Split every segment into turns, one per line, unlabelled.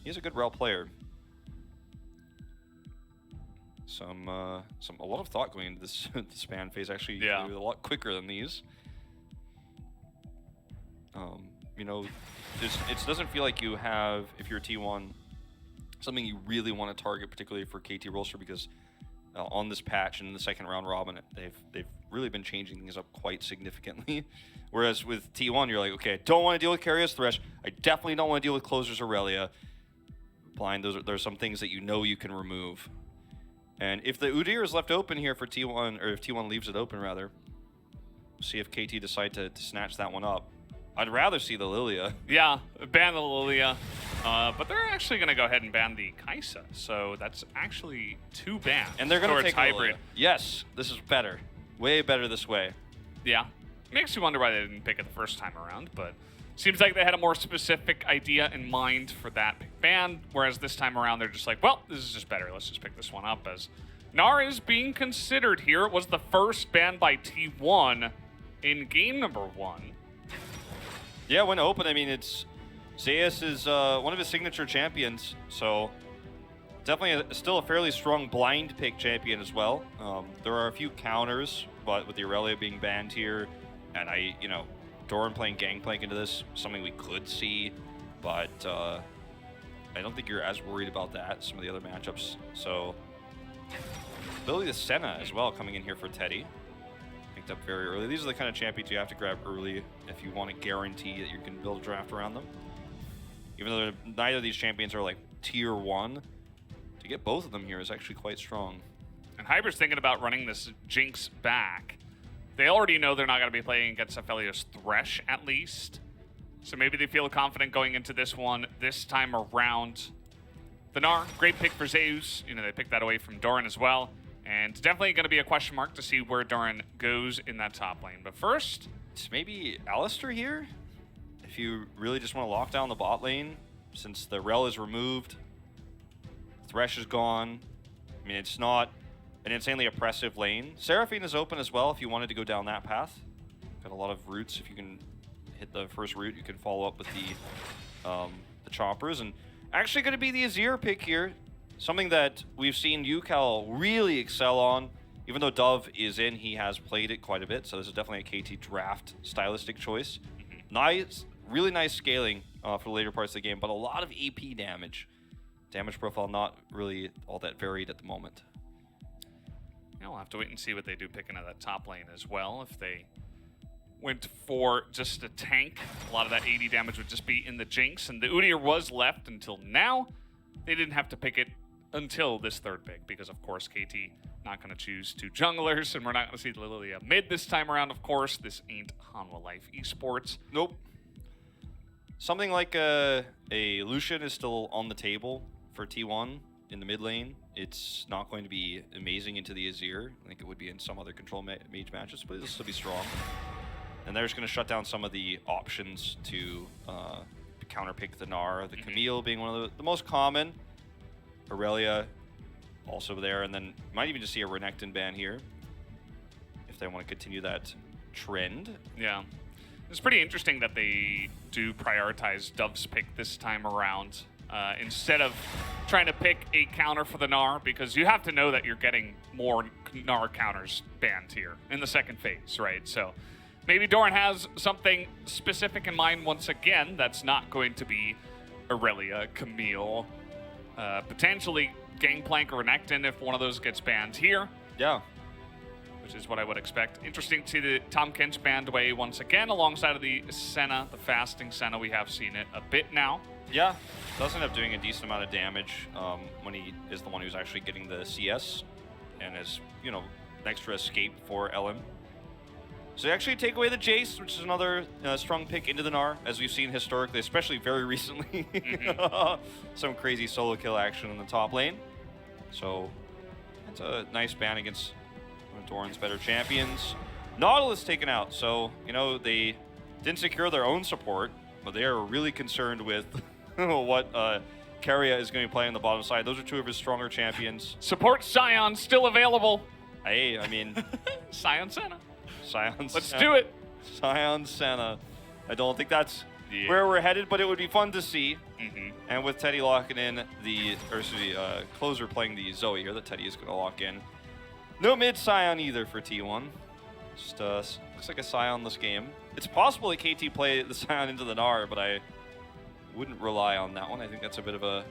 He's a good Rel player. A lot of thought going into this this ban phase. Actually,
Yeah.
a lot quicker than these. You know, it doesn't feel like you have, if you're T1, something you really want to target, particularly for KT Rolster, because on this patch and in the second round robin, they've really been changing things up quite significantly. Whereas with T1, you're like, okay, I don't want to deal with Carriers Thresh. I definitely don't want to deal with Closers Aurelia. Blind, there's some things that you know you can remove. And if the Udyr is left open here for T1, or if T1 leaves it open rather, see if KT decide to snatch that one up. I'd rather see the Lilia.
Yeah, ban the Lilia. But they're actually going to go ahead and ban the Kai'Sa. So that's actually 2 bans.
And they're going to take
hybrid.
Lilia. Yes, this is better. Way better this way.
Yeah. Makes you wonder why they didn't pick it the first time around, but seems like they had a more specific idea in mind for that ban, whereas this time around they're just like, well, this is just better. Let's just pick this one up, as Gnar is being considered here. It was the first ban by T1 in game number 1.
Yeah, when open, I mean, Zeus is one of his signature champions, so definitely still a fairly strong blind pick champion as well. There are a few counters, but with the Aurelia being banned here, and Doran playing Gangplank into this, something we could see, but I don't think you're as worried about that, some of the other matchups. So, ability to Senna as well coming in here for Teddy. Picked up very early. These are the kind of champions you have to grab early if you want to guarantee that you can build a draft around them. Even though neither of these champions are like tier 1, to get both of them here is actually quite strong.
And Hybrid's thinking about running this Jinx back. They already know they're not going to be playing against Aphelios Thresh, at least. So maybe they feel confident going into this one this time around. The Gnar, great pick for Zeus. They picked that away from Doran as well. And definitely going to be a question mark to see where Doran goes in that top lane. But first,
it's maybe Alistar here. If you really just want to lock down the bot lane, since the Rel is removed, Thresh is gone. I mean, it's not an insanely oppressive lane. Seraphine is open as well if you wanted to go down that path. Got a lot of routes. If you can hit the first route, you can follow up with the choppers. And actually going to be the Azir pick here. Something that we've seen UCal really excel on. Even though Dove is in, he has played it quite a bit, so this is definitely a KT draft stylistic choice. Nice, really nice scaling for the later parts of the game, but a lot of AP damage. Damage profile not really all that varied at the moment.
Yeah, we'll have to wait and see what they do picking at that top lane as well. If they went for just a tank, a lot of that 80 damage would just be in the Jinx, and the Udyr was left until now. They didn't have to pick it until this third pick, because of course KT not going to choose 2 junglers, and we're not going to see the Lilia mid this time around. Of course, this ain't Hanwha Life Esports.
Nope. Something like a Lucian is still on the table for T1 in the mid lane. It's not going to be amazing into the Azir. I think it would be in some other control mage matches, but it'll still be strong. And they're just going to shut down some of the options to counterpick the Gnar. The Camille being one of the most common. Aurelia also there, and then might even just see a Renekton ban here if they want to continue that trend.
Yeah. It's pretty interesting that they do prioritize Dove's pick this time around instead of trying to pick a counter for the Gnar, because you have to know that you're getting more Gnar counters banned here in the second phase, right? So maybe Doran has something specific in mind once again that's not going to be Aurelia, Camille, potentially Gangplank or Renekton if one of those gets banned here.
Yeah.
Which is what I would expect. Interesting to see the Tahm Kench banned away once again alongside of the Senna, the fasting Senna. We have seen it a bit now.
Yeah, does end up doing a decent amount of damage when he is the one who's actually getting the CS and is, an extra escape for LM. So they actually take away the Jace, which is another strong pick into the Gnar, as we've seen historically, especially very recently. Some crazy solo kill action in the top lane. So that's a nice ban against one of Doran's better champions. Nautilus taken out, so, they didn't secure their own support, but they are really concerned with what Keria is going to be playing on the bottom side. Those are 2 of his stronger champions.
Support Sion still available.
Hey, I mean...
Sion Senna.
Sion
Let's do it.
Sion Senna. I don't think that's where we're headed, but it would be fun to see.
Mm-hmm.
And with Teddy locking in Closer playing the Zoe here that Teddy is going to lock in. No mid Scion either for T1. Just looks like a Scion-less game. It's possible that KT play the Scion into the Gnar, but I wouldn't rely on that one. I think that's a bit of an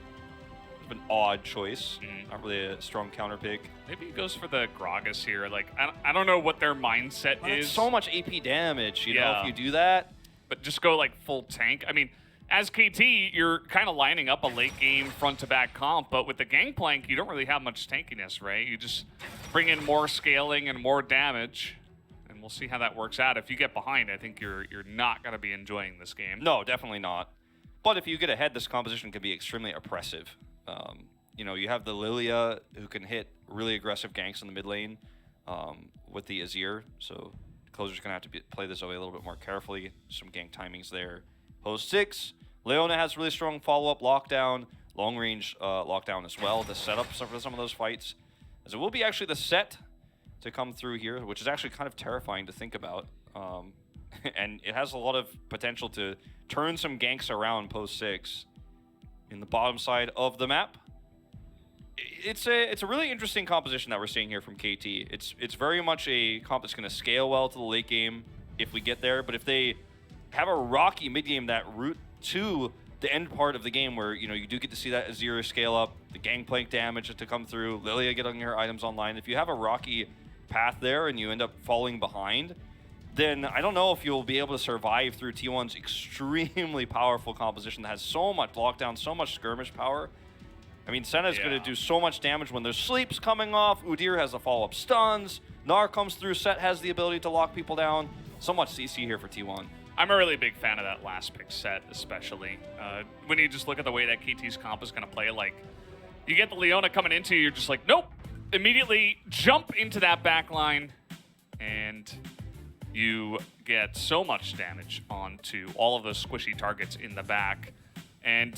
odd choice. Not really a strong counter pick.
Maybe he goes for the Gragas here. Like, I don't know what their mindset is.
It's so much AP damage, you know, if you do that.
But just go like full tank. I mean, as KT, you're kind of lining up a late game front to back comp, but with the Gangplank, you don't really have much tankiness, right? You just bring in more scaling and more damage, and we'll see how that works out. If you get behind, I think you're not going to be enjoying this game.
No, definitely not. But if you get ahead, this composition can be extremely oppressive. You know, you have the Lilia who can hit really aggressive ganks in the mid lane with the Azir, so Closer's going to have to play this Zoe a little bit more carefully. Some gank timings there. Post 6, Leona has really strong follow-up lockdown, long-range lockdown as well to set up for some of those fights. As it will be actually the set to come through here, which is actually kind of terrifying to think about. And it has a lot of potential to turn some ganks around post 6 in the bottom side of the map. It's a really interesting composition that we're seeing here from KT. It's very much a comp that's going to scale well to the late game if we get there, but if they have a rocky mid game that route to the end part of the game where, you know, you do get to see that Azir scale up, the Gangplank damage to come through, Lilia getting her items online. If you have a rocky path there and you end up falling behind, then I don't know if you'll be able to survive through T1's extremely powerful composition that has so much lockdown, so much skirmish power. I mean, Senna's going to do so much damage when their sleep's coming off. Udyr has the follow-up stuns. Gnar comes through. Set has the ability to lock people down. So much CC here for T1.
I'm a really big fan of that last pick Set, especially. When you just look at the way that KT's comp is going to play, like, you get the Leona coming into you, you're just like, nope. Immediately jump into that back line, and you get so much damage onto all of those squishy targets in the back. And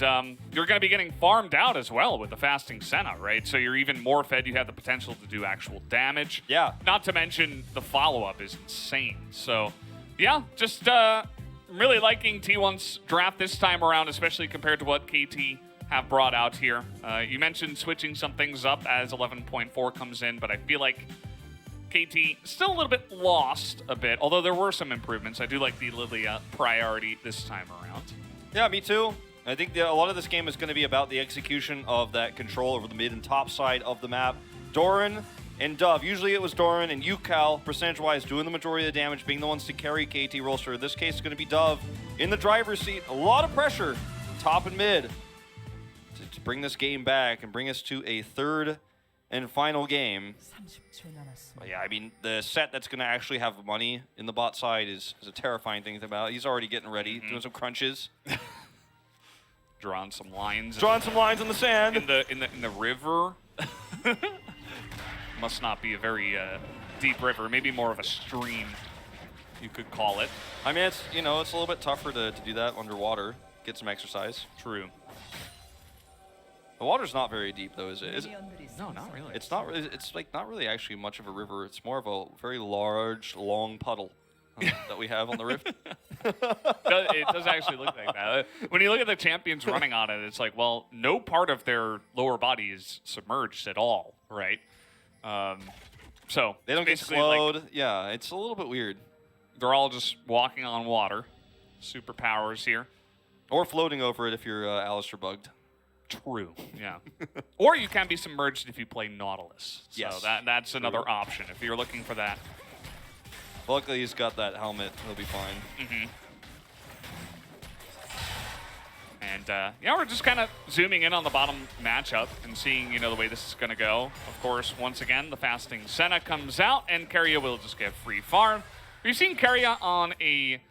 you're going to be getting farmed out as well with the fasting Senna, right? So you're even more fed. You have the potential to do actual damage.
Yeah.
Not to mention the follow-up is insane. So, yeah, just really liking T1's draft this time around, especially compared to what KT have brought out here. You mentioned switching some things up as 11.4 comes in, but I feel like KT still a little bit lost a bit, although there were some improvements. I do like the Lilia priority this time around.
Yeah, me too. I think a lot of this game is going to be about the execution of that control over the mid and top side of the map. Doran and Dove. Usually it was Doran and UCal, percentage-wise, doing the majority of the damage, being the ones to carry KT Rolster. In this case, it's going to be Dove in the driver's seat. A lot of pressure, top and mid, to bring this game back and bring us to a third and final game. But yeah, I mean, the Set that's going to actually have money in the bot side is a terrifying thing to think about. He's already getting ready, doing some crunches.
Drawing some lines.
Drawing some lines in the sand.
In the river. Must not be a very deep river. Maybe more of a stream, you could call it.
I mean, it's, you know, it's a little bit tougher to do that underwater. Get some exercise.
True.
The water's not very deep, though, is it? Is it?
No, not really.
It's not. It's like not really actually much of a river. It's more of a very large, long puddle that we have on the rift.
It does actually look like that. When you look at the champions running on it, it's like, well, no part of their lower body is submerged at all, right? So
they don't get slowed. Like, yeah, it's a little bit weird.
They're all just walking on water. Superpowers here.
Or floating over it if you're Alistair bugged.
True, yeah. Or you can be submerged if you play Nautilus. So
yes.
That's another option if you're looking for that.
Luckily, he's got that helmet. He'll be fine.
Mm-hmm. And, yeah, we're just kind of zooming in on the bottom matchup and seeing, you know, the way this is going to go. Of course, once again, the fasting Senna comes out, and Keria will just get free farm. We've seen Keria on a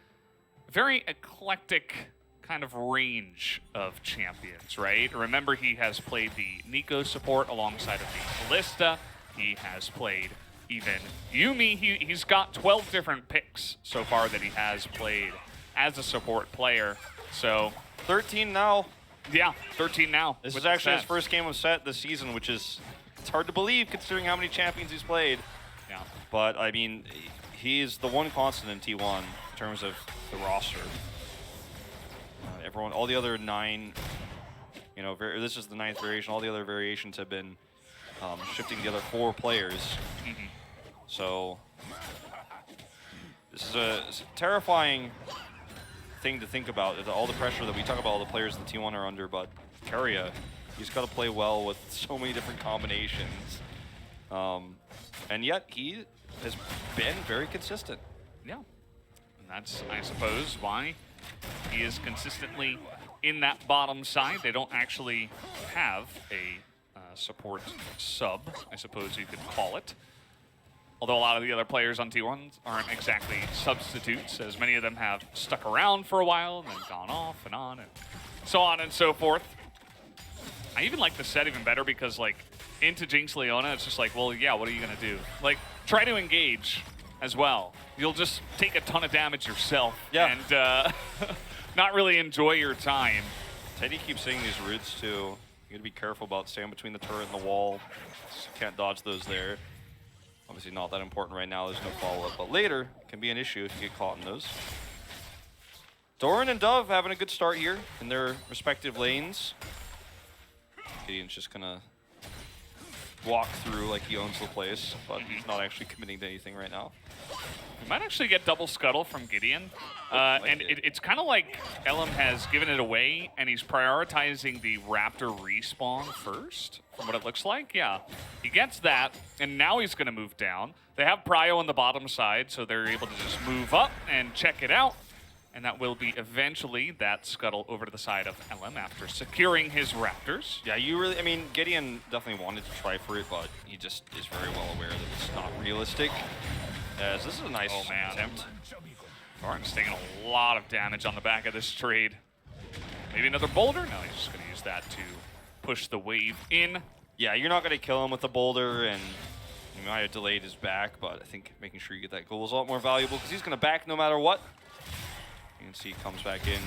very eclectic kind of range of champions, right? Remember, he has played the Nico support alongside of the Ballista. He has played even Yumi. He's got 12 different picks so far that he has played as a support player. So
13 now.
Yeah, 13 now.
This is actually his first game of Set this season, which is, it's hard to believe considering how many champions he's played.
Yeah.
But I mean, he's the one constant in T1 in terms of the roster. everyone, all the other 9, you know, this is the 9th variation. All the other variations have been shifting the other 4 players. So this is a terrifying thing to think about. All the pressure that we talk about, all the players in the T1 are under, but Keria, he's got to play well with so many different combinations. And yet he has been very consistent.
Yeah. And that's, I suppose, why he is consistently in that bottom side. They don't actually have a support sub, I suppose you could call it. Although a lot of the other players on T1 aren't exactly substitutes, as many of them have stuck around for a while and then gone off and on and so on and so forth. I even like the set even better because, like, into Jinx Leona, it's just like, well, yeah, what are you going to do? Like, try to engage as well. You'll just take a ton of damage yourself and not really enjoy your time.
Teddy keeps saying these roots, too. You got to be careful about staying between the turret and the wall. Just can't dodge those there. Obviously not that important right now. There's no follow-up, but later can be an issue if you get caught in those. Doran and Dove having a good start here in their respective lanes. Gideon's just gonna walk through like he owns the place, but he's not actually committing to anything right now.
We might actually get double scuttle from Gideon. And it's kind of like Elam has given it away, and he's prioritizing the Raptor respawn first, from what it looks like. Yeah, he gets that, and now he's going to move down. They have Prio on the bottom side, so they're able to just move up and check it out. And that will be eventually that scuttle over to the side of Elam after securing his Raptors.
Yeah, I mean, Gideon definitely wanted to try for it, but he just is very well aware that it's not realistic. As this is a nice attempt.
Doran's taking a lot of damage on the back of this trade. Maybe another boulder? No, he's just going to use that to push the wave in.
Yeah, you're not going to kill him with the boulder, and you might have delayed his back, but I think making sure you get that goal is a lot more valuable because he's going to back no matter what. You can see he comes back in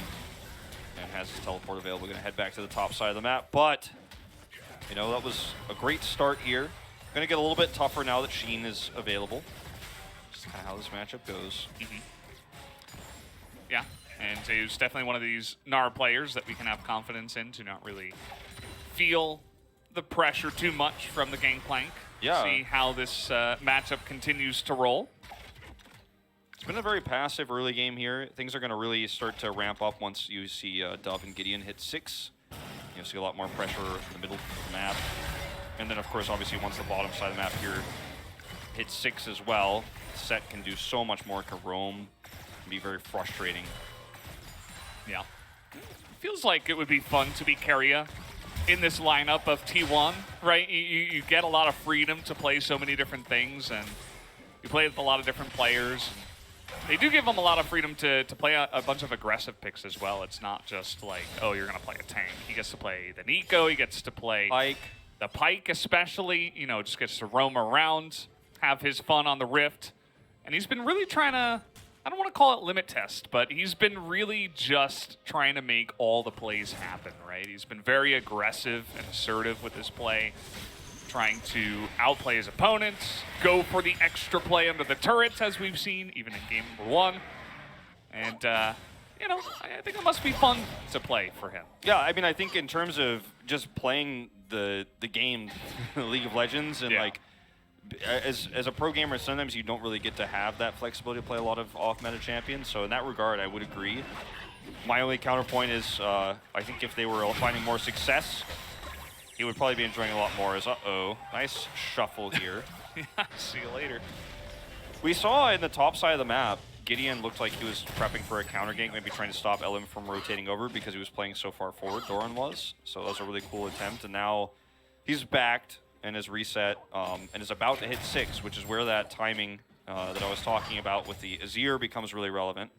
and has his teleport available. Going to head back to the top side of the map, but you know, that was a great start here. Going to get a little bit tougher now that Sheen is available. Just kind of how this matchup goes.
Yeah, and he's definitely one of these Gnar players that we can have confidence in to not really feel the pressure too much from the gangplank.
Yeah.
See how this matchup continues to roll.
It's been a very passive early game here. Things are going to really start to ramp up once you see Dove and Gideon hit 6. You'll see a lot more pressure in the middle of the map. And then, of course, obviously, once the bottom side of the map here hits 6 as well, set can do so much more, can roam, can be very frustrating.
Yeah. Feels like it would be fun to be Keria in this lineup of T1, right? You get a lot of freedom to play so many different things, and you play with a lot of different players. They do give him a lot of freedom to play a bunch of aggressive picks as well. It's not just like, oh, you're going to play a tank. He gets to play the Nico. He gets to play
Pike.
The Pike especially, you know, just gets to roam around, have his fun on the Rift. And he's been really trying to, I don't want to call it limit test, but he's been really just trying to make all the plays happen, right? He's been very aggressive and assertive with his play, trying to outplay his opponents, go for the extra play under the turrets, as we've seen, even in game number 1. And, you know, I think it must be fun to play for him.
Yeah, I mean, I think in terms of just playing the game, League of Legends, and like, as a pro gamer, sometimes you don't really get to have that flexibility to play a lot of off-meta champions. So in that regard, I would agree. My only counterpoint is, I think if they were finding more success, he would probably be enjoying a lot more. As nice shuffle here.
Yeah, see you later.
We saw in the top side of the map, Gideon looked like he was prepping for a counter gank, maybe trying to stop Elam from rotating over because he was playing so far forward, Doran was. So that was a really cool attempt. And now he's backed and is reset and is about to hit 6, which is where that timing that I was talking about with the Azir becomes really relevant.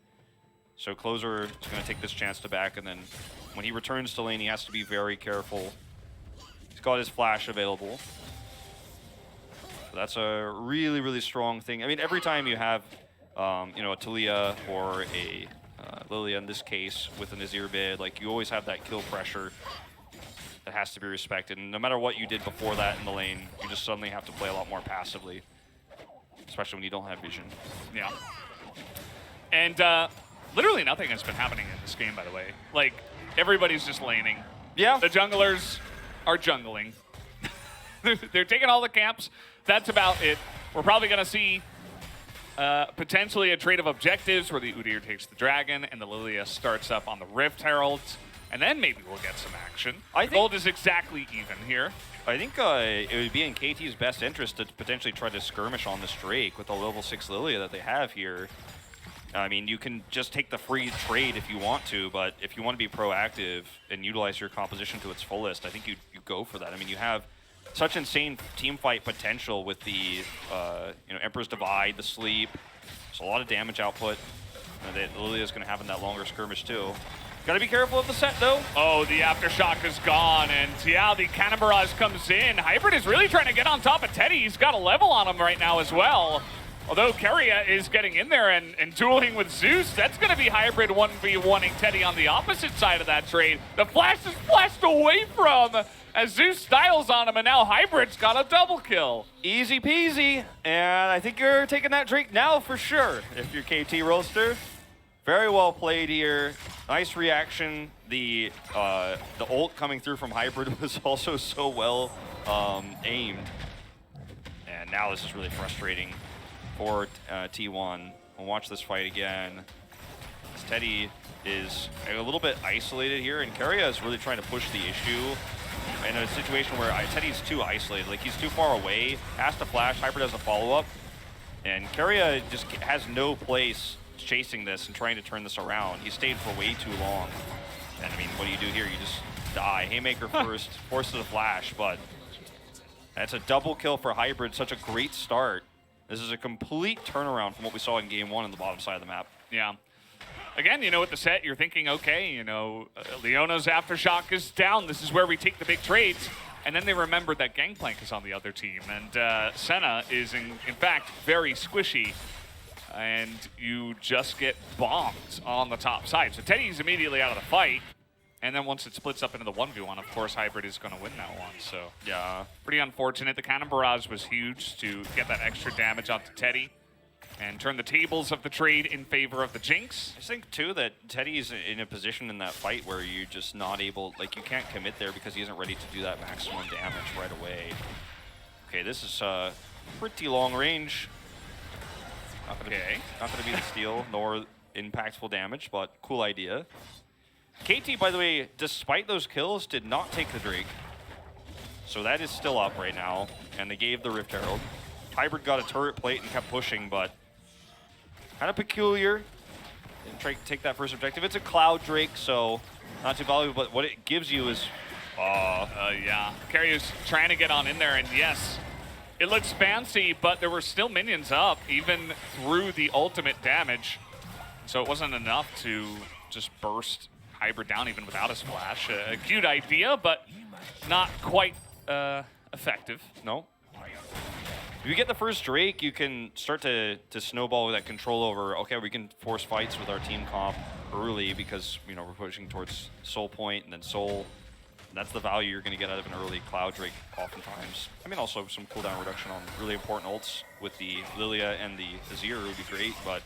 So Closer is going to take this chance to back, and then when he returns to lane, he has to be very careful. He's got his flash available. So that's a really, really strong thing. I mean, every time you have you know, a Talia or a Lilia in this case with an Azir bid, like, you always have that kill pressure that has to be respected. And no matter what you did before that in the lane, you just suddenly have to play a lot more passively, especially when you don't have vision.
Yeah. And literally nothing has been happening in this game, by the way. Like, everybody's just laning.
Yeah.
The junglers are jungling. They're taking all the camps. That's about it. We're probably going to see potentially a trade of objectives where the Udyr takes the dragon and the Lilia starts up on the Rift Heralds. And then maybe we'll get some action. Gold is exactly even here.
I think it would be in KT's best interest to potentially try to skirmish on this Drake with the level 6 Lilia that they have here. I mean, you can just take the free trade if you want to, but if you want to be proactive and utilize your composition to its fullest, I think you go for that. I mean, you have such insane team fight potential with the Emperor's Divide, the Sleep. There's a lot of damage output that Lilia's going to have in that longer skirmish too. Got to be careful of the set though.
Oh, the Aftershock is gone, and yeah, the Cannon Barrage comes in. Hybrid is really trying to get on top of Teddy. He's got a level on him right now as well. Although Keria is getting in there and dueling with Zeus, that's going to be Hybrid 1v1ing Teddy on the opposite side of that trade. The flash is flashed away from as Zeus styles on him, and now Hybrid's got a double kill.
Easy peasy, and I think you're taking that Drake now for sure if you're KT Rolster. Very well played here. Nice reaction. The ult coming through from Hybrid was also so well aimed. And now this is really frustrating for T1. We'll watch this fight again. Teddy is a little bit isolated here, and Keria is really trying to push the issue in a situation where Teddy's too isolated. Like, he's too far away, has to flash, Hybrid has a follow-up, and Keria just has no place chasing this and trying to turn this around. He stayed for way too long. And I mean, what do you do here? You just die. Haymaker first, forces a flash, but that's a double kill for Hybrid. Such a great start. This is a complete turnaround from what we saw in game 1 on the bottom side of the map.
Yeah. Again, with the set, you're thinking, okay, Leona's Aftershock is down. This is where we take the big trades. And then they remembered that Gangplank is on the other team. And Senna is, in fact, very squishy. And you just get bombed on the top side. So Teddy's immediately out of the fight. And then once it splits up into the 1v1, of course, Hybrid is going to win that one. So, yeah, pretty unfortunate. The Cannon Barrage was huge to get that extra damage onto Teddy and turn the tables of the trade in favor of the Jinx.
I just think, too, that Teddy's in a position in that fight where you're just not able, like, you can't commit there because he isn't ready to do that maximum damage right away. Okay, this is pretty long range. Not gonna be the steal nor impactful damage, but cool idea. KT, by the way, despite those kills, did not take the Drake. So that is still up right now, and they gave the Rift Herald. Hybrid got a turret plate and kept pushing, but kind of peculiar. Didn't try to take that first objective. It's a Cloud Drake, so not too valuable, but what it gives you is...
yeah. Keria's trying to get on in there, and yes, it looks fancy, but there were still minions up, even through the ultimate damage. So it wasn't enough to just burst Hybrid down even without his flash. A cute idea, but not quite effective.
No. If you get the first Drake, you can start to snowball that control over, okay, we can force fights with our team comp early because, we're pushing towards Soul Point and then Soul. That's the value you're going to get out of an early Cloud Drake oftentimes. I mean, also some cooldown reduction on really important ults with the Lilia and the Azir would be great, but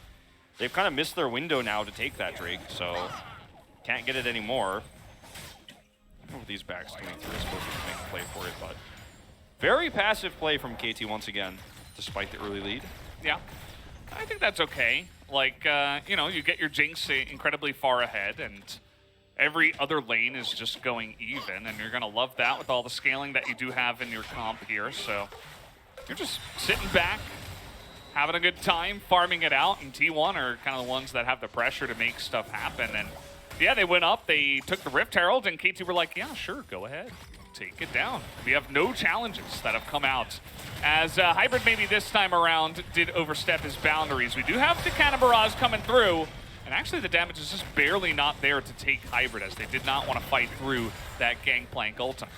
they've kind of missed their window now to take that Drake, so can't get it anymore. I don't know what these backs doing through. I suppose we can make a play for it, but very passive play from KT once again, despite the early lead.
Yeah, I think that's okay. Like, you get your Jinx incredibly far ahead, and every other lane is just going even, and you're going to love that with all the scaling that you do have in your comp here. So you're just sitting back, having a good time, farming it out, and T1 are kind of the ones that have the pressure to make stuff happen. And yeah, they went up, they took the Rift Herald, and KT were like, yeah, sure, go ahead. Take it down. We have no challenges that have come out. As Hybrid maybe this time around did overstep his boundaries. We do have the Cannon Barrage coming through, and actually the damage is just barely not there to take Hybrid, as they did not want to fight through that Gangplank ultimate.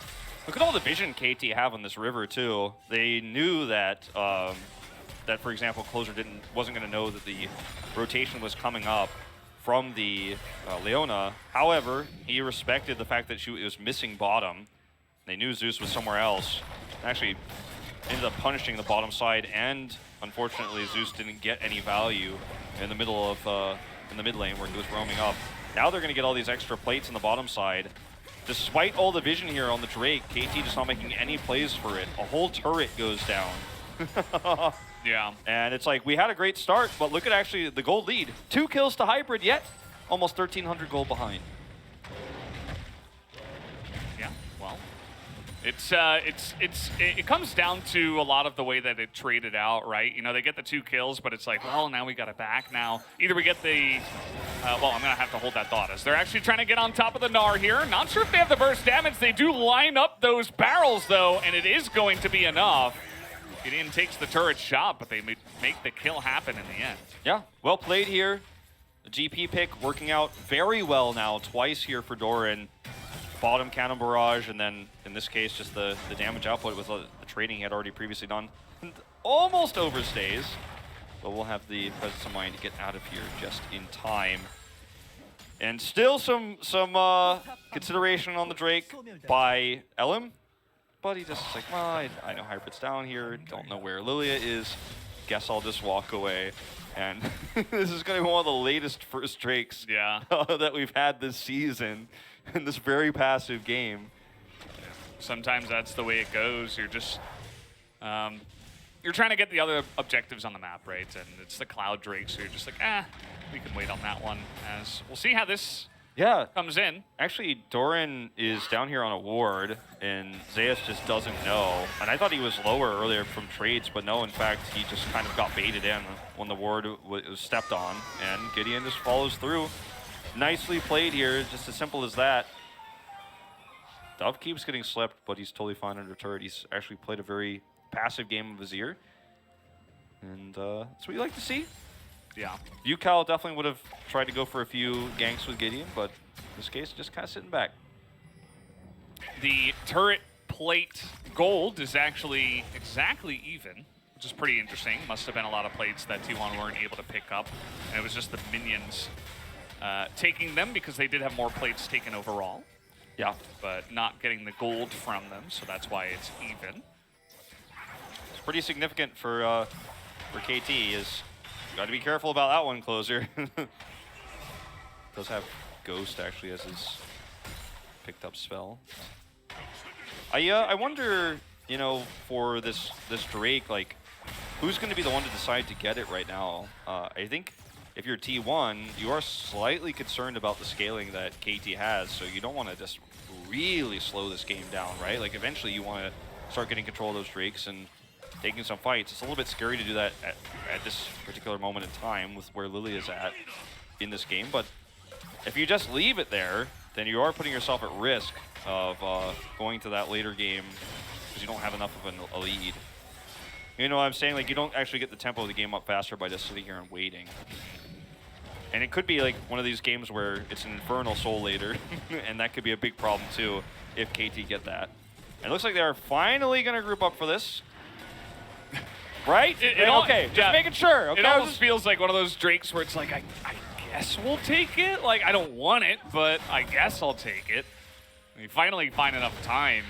Look at all the vision KT have on this river too. They knew that, for example, Closer wasn't going to know that the rotation was coming up from the Leona. However, he respected the fact that she was missing bottom. They knew Zeus was somewhere else. Actually ended up punishing the bottom side, and unfortunately Zeus didn't get any value in the middle of in the mid lane where he was roaming up. Now they're going to get all these extra plates on the bottom side. Despite all the vision here on the Drake, KT just not making any plays for it. A whole turret goes down.
Yeah.
And it's like, we had a great start, but look at actually the gold lead. 2 kills to Hybrid, yet almost 1,300 gold behind.
Yeah, well, it comes down to a lot of the way that it traded out, right? You know, they get the 2 kills, but it's like, well, now we got it back. Now, either we get the, well, I'm going to have to hold that thought as they're actually trying to get on top of the Gnar here. Not sure if they have the burst damage. They do line up those barrels, though, and it is going to be enough. Gideon takes the turret shot, but they make the kill happen in the end.
Yeah, well played here. The GP pick working out very well now, twice here for Doran. Bottom cannon barrage, and then in this case, just the damage output with the trading he had already previously done. And almost overstays, but we'll have the presence of mind to get out of here just in time. And still some consideration on the Drake by Elim, but he just is like, well, I know Hybrid's down here, don't know where Lilia is, guess I'll just walk away. And this is going to be one of the latest first Drakes that we've had this season in this very passive game.
Sometimes that's the way it goes. You're just, you're trying to get the other objectives on the map, right? And it's the Cloud Drake, so you're just like, we can wait on that one. As we'll see how this comes in.
Actually, Doran is down here on a ward, and Zeus just doesn't know. And I thought he was lower earlier from trades, but no, in fact, he just kind of got baited in when the ward was stepped on, and Gideon just follows through. Nicely played here, just as simple as that. Dove keeps getting slept, but he's totally fine under turret. He's actually played a very passive game of Azir. And that's what you like to see.
Yeah.
UCal definitely would have tried to go for a few ganks with Gideon, but in this case, just kind of sitting back.
The turret plate gold is actually exactly even, which is pretty interesting. Must have been a lot of plates that T1 weren't able to pick up. And it was just the minions taking them because they did have more plates taken overall.
Yeah.
But not getting the gold from them, so that's why it's even.
It's pretty significant for KT. Is got to be careful about that one, closer. Does have Ghost actually as his picked up spell. I wonder, you know, for this Drake, like, who's going to be the one to decide to get it right now? I think if you're T1, you are slightly concerned about the scaling that KT has, so you don't want to just really slow this game down, right? Like, eventually you want to start getting control of those Drakes and taking some fights. It's a little bit scary to do that at this particular moment in time with where Lily is at in this game, but if you just leave it there, then you are putting yourself at risk of going to that later game because you don't have enough of a lead. You know what I'm saying? Like, you don't actually get the tempo of the game up faster by just sitting here and waiting. And it could be like one of these games where it's an Infernal Soul later, and that could be a big problem too if KT get that. And it looks like they're finally going to group up for this. Right? Okay, just making sure. Okay,
it almost feels like one of those Drakes where it's like, I guess we'll take it. Like, I don't want it, but I guess I'll take it. They finally find enough time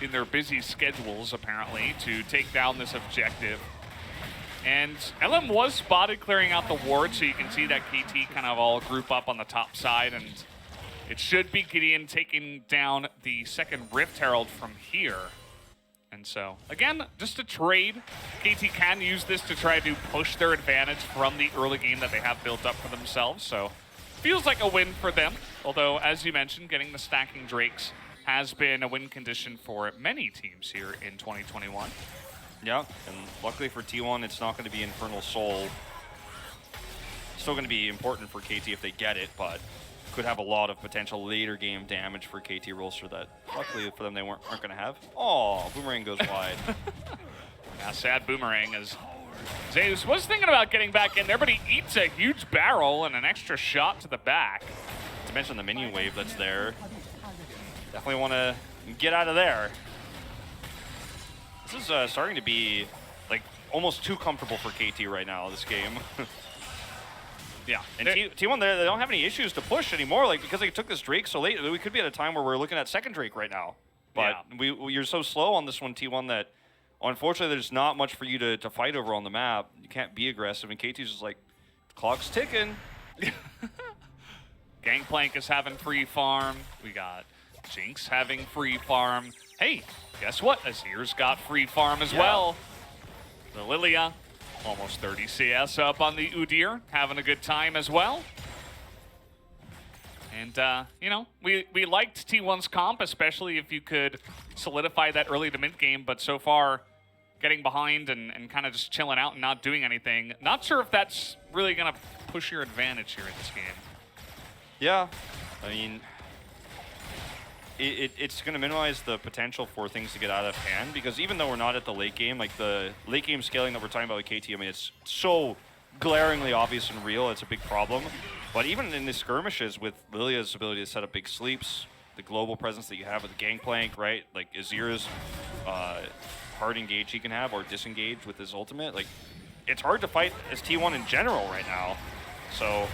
in their busy schedules, apparently, to take down this objective. And LM was spotted clearing out the ward, so you can see that KT kind of all group up on the top side, and it should be Gideon taking down the second Rift Herald from here. And so, again, just a trade. KT can use this to try to push their advantage from the early game that they have built up for themselves, so feels like a win for them. Although, as you mentioned, getting the stacking Drakes has been a win condition for many teams here in 2021.
Yeah, and luckily for T1, it's not going to be Infernal Soul. Still going to be important for KT if they get it, but could have a lot of potential later game damage for KT Rolster that luckily for them they aren't going to have. Oh, Boomerang goes wide.
Yeah, sad Boomerang as Zeus was thinking about getting back in there, but he eats a huge barrel and an extra shot to the back.
To mention the minion wave that's there. Definitely want to get out of there. This is starting to be like almost too comfortable for KT right now, this game.
Yeah.
And T1, they don't have any issues to push anymore, like because they took this Drake so late. We could be at a time where we're looking at second Drake right now. But you're so slow on this one, T1, that unfortunately there's not much for you to fight over on the map. You can't be aggressive, and KT's just like, the clock's ticking.
Gangplank is having free farm. We got Jinx having free farm. Hey, guess what? Azir's got free farm as well. The Lilia, almost 30 CS up on the Udyr, having a good time as well. And, you know, we liked T1's comp, especially if you could solidify that early to mid game, but so far, getting behind and kind of just chilling out and not doing anything. Not sure if that's really going to push your advantage here in this game.
Yeah, I mean, it's going to minimize the potential for things to get out of hand, because even though we're not at the late game, like the late game scaling that we're talking about with KT, I mean, it's so glaringly obvious and real, it's a big problem. But even in the skirmishes with Lilia's ability to set up big sleeps, the global presence that you have with the Gangplank, right? Like Azir's hard engage he can have or disengage with his ultimate. Like, it's hard to fight as T1 in general right now. So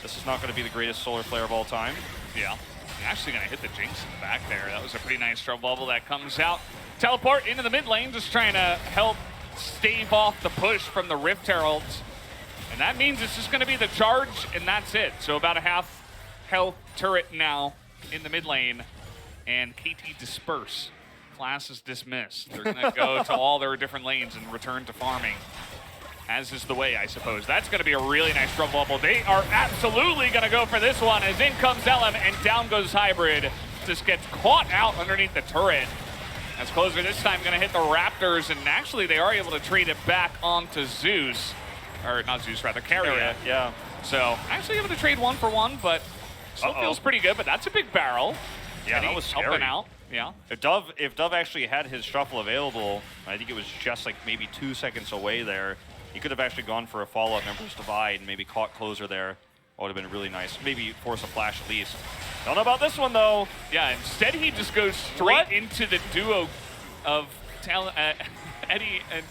this is not going to be the greatest solar flare of all time.
Yeah. Actually going to hit the Jinx in the back there. That was a pretty nice trouble bubble that comes out. Teleport into the mid lane, just trying to help stave off the push from the Rift Heralds. And that means it's just going to be the charge, and that's it. So about a half health turret now in the mid lane. And KT disperse. Class is dismissed. They're going to go to all their different lanes and return to farming. As is the way, I suppose. That's going to be a really nice trouble bubble. They are absolutely going to go for this one, as in comes Elam and down goes Hybrid. Just gets caught out underneath the turret. As Closer this time going to hit the Raptors, and actually they are able to trade it back onto Zeus. Or not Zeus, rather, Carrier.
Yeah.
So actually able to trade 1-for-1, but still feels pretty good. But that's a big barrel.
Yeah, that was scary.
Helping out. Yeah.
If Dove actually had his shuffle available, I think it was just like maybe 2 seconds away there. He could have actually gone for a follow-up Emperor's Divide and maybe caught Closer there. That would have been really nice. Maybe force a flash at least. Don't know about this one though.
Yeah, instead he just goes straight into the duo of Eddie and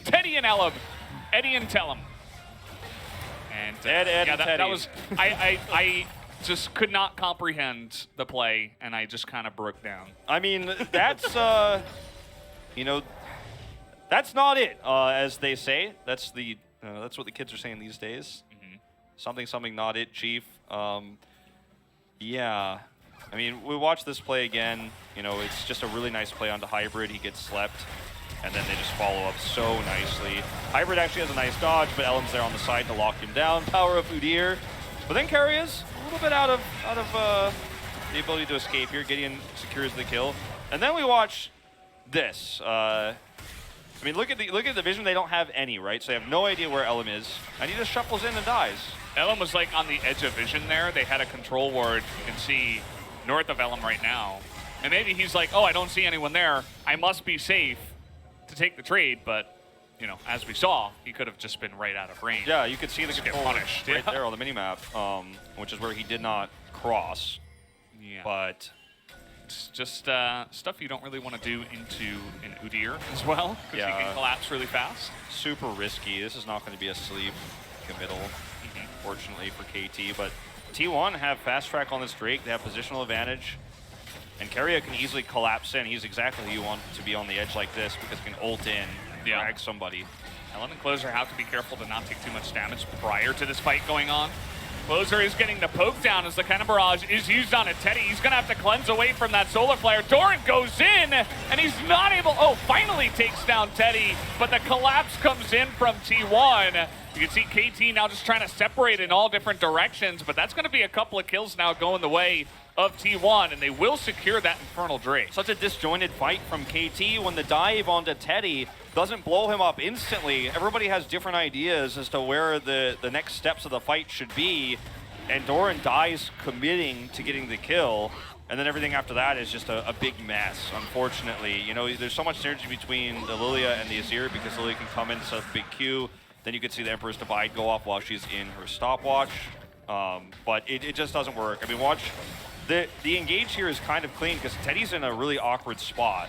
Teddy and Elam. Eddie and Tellum. And that was I just could not comprehend the play, and I just kind of broke down.
I mean, that's you know, that's not it, as they say. That's what the kids are saying these days. Something not it, Chief. Yeah. I mean, we watched this play again. You know, it's just a really nice play onto Hybrid. He gets slept, and then they just follow up so nicely. Hybrid actually has a nice dodge, but Elam's there on the side to lock him down. Power of Udyr. But then Carrier's a little bit out of the ability to escape here. Gideon secures the kill. And then we watch this. I mean, look at the vision. They don't have any, right? So they have no idea where Elam is, and he just shuffles in and dies.
Elam was like on the edge of vision there. They had a control ward. You can see north of Elam right now. And maybe he's like, oh, I don't see anyone there. I must be safe to take the trade. But, you know, as we saw, he could have just been right out of range.
Yeah, you could see the control right
yeah.
there on the minimap, which is where he did not cross.
Yeah.
But
it's just stuff you don't really want to do into an Udyr as well, because he can collapse really fast.
Super risky. This is not going to be a sleep committal, fortunately for KT. But T1 have fast track on this Drake. They have positional advantage. And Carrier can easily collapse in. He's exactly who you want to be on the edge like this, because he can ult in, drag somebody.
Elam and Closer have to be careful to not take too much damage prior to this fight going on. Closer is getting the poke down as the kind of barrage is used on a Teddy. He's going to have to cleanse away from that solar flare. Doran goes in, and he's not able... Oh, finally takes down Teddy, but the collapse comes in from T1. You can see KT now just trying to separate in all different directions, but that's going to be a couple of kills now going the way of T1, and they will secure that Infernal Drake.
Such a disjointed fight from KT when the dive onto Teddy doesn't blow him up instantly. Everybody has different ideas as to where the next steps of the fight should be, and Doran dies committing to getting the kill, and then everything after that is just a big mess, unfortunately. You know, there's so much synergy between the Lilia and the Azir, because Lilia can come in, set up a big Q, then you could see the Emperor's Divide go off while she's in her stopwatch, but it just doesn't work. I mean, watch, the engage here is kind of clean, because Teddy's in a really awkward spot.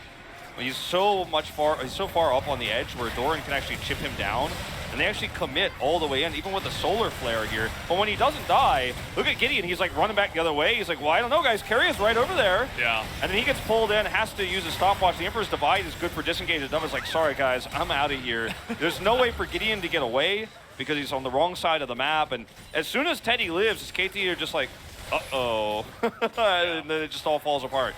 He's so far up on the edge where Doran can actually chip him down, and they actually commit all the way in, even with the solar flare here. But when he doesn't die, look at Gideon. He's like running back the other way. He's like, well, I don't know, guys. Carrier's right over there.
Yeah.
And then he gets pulled in, has to use a stopwatch. The Emperor's Divide is good for disengage. The Dove is like, sorry, guys, I'm out of here. There's no way for Gideon to get away, because he's on the wrong side of the map. And as soon as Teddy lives, his KT are just like, uh-oh. And then it just all falls apart.